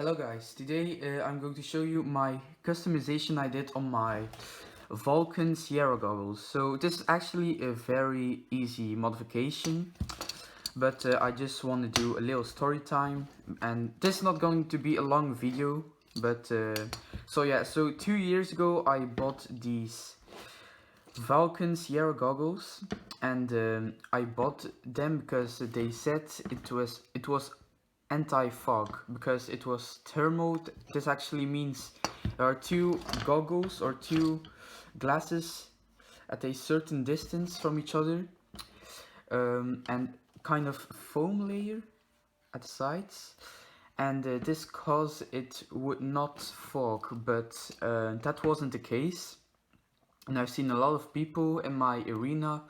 Hello guys, today I'm going to show you my customization I did on my Valken Sierra Goggles. So this is actually a very easy modification, but I just want to do a little story time, and this is not going to be a long video, but so 2 years ago I bought these Valken Sierra Goggles, and I bought them because they said it was anti-fog, because it was thermal. This actually means there are two goggles or two glasses at a certain distance from each other, and kind of foam layer at the sides, and this caused it would not fog, but that wasn't the case. And I've seen a lot of people in my arena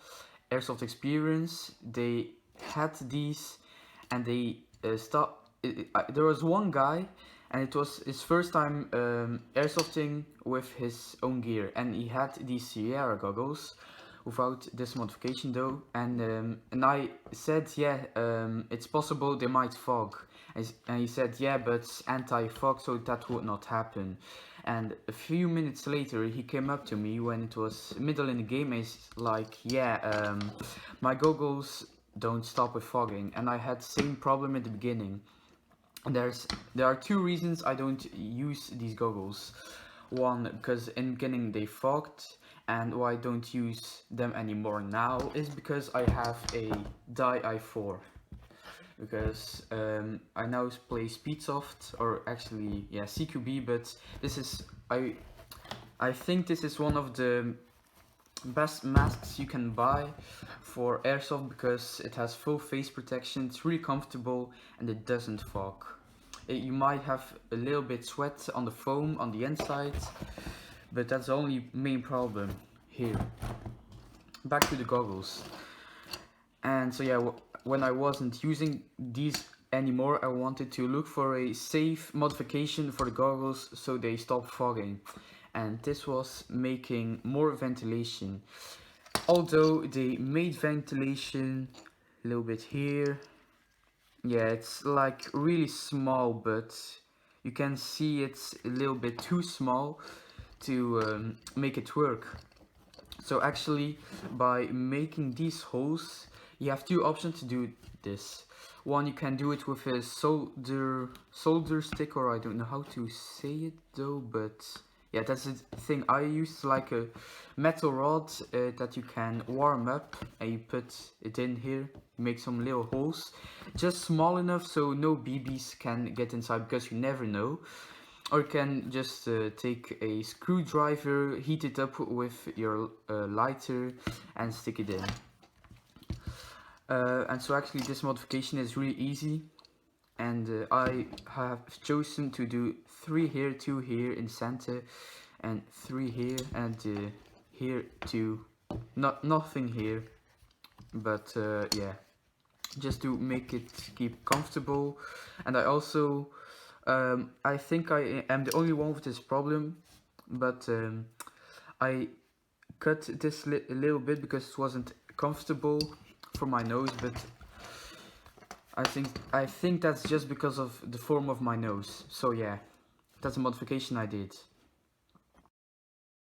Airsoft experience, they had these, and they there was one guy, and it was his first time airsofting with his own gear, and he had these Sierra goggles without this modification though, and I said, yeah, it's possible they might fog, and he said, yeah, but it's anti-fog, so that would not happen. And a few minutes later he came up to me when it was middle in the game, and he's like, yeah, my goggles don't stop with fogging, and I had the same problem at the beginning. And there are two reasons I don't use these goggles. One, because in the beginning they fogged, and why I don't use them anymore now is because I have a Die i4. Because I now play Speedsoft, or actually, yeah, CQB, but this is, I think this is one of the best masks you can buy for Airsoft, because it has full face protection, it's really comfortable, and it doesn't fog. You might have a little bit sweat on the foam on the inside, but that's the only main problem here. Back to the goggles. And so yeah, when I wasn't using these anymore, I wanted to look for a safe modification for the goggles so they stop fogging, and this was making more ventilation. Although they made ventilation a little bit here, yeah, it's like really small, but you can see it's a little bit too small to make it work. So actually, by making these holes, you have two options to do this. One, you can do it with a solder stick, or I don't know how to say it though, but yeah, that's the thing I use, like a metal rod that you can warm up, and you put it in here, make some little holes, just small enough so no BBs can get inside, because you never know. Or you can just take a screwdriver, heat it up with your lighter, and stick it in. And so actually this modification is really easy, and I have chosen to do 3 here, 2 here in center, and 3 here, and here 2, nothing here, but yeah, just to make it keep comfortable. And I also I think I am the only one with this problem, but I cut this a little bit because it wasn't comfortable for my nose, but I think that's just because of the form of my nose. So yeah, that's a modification I did.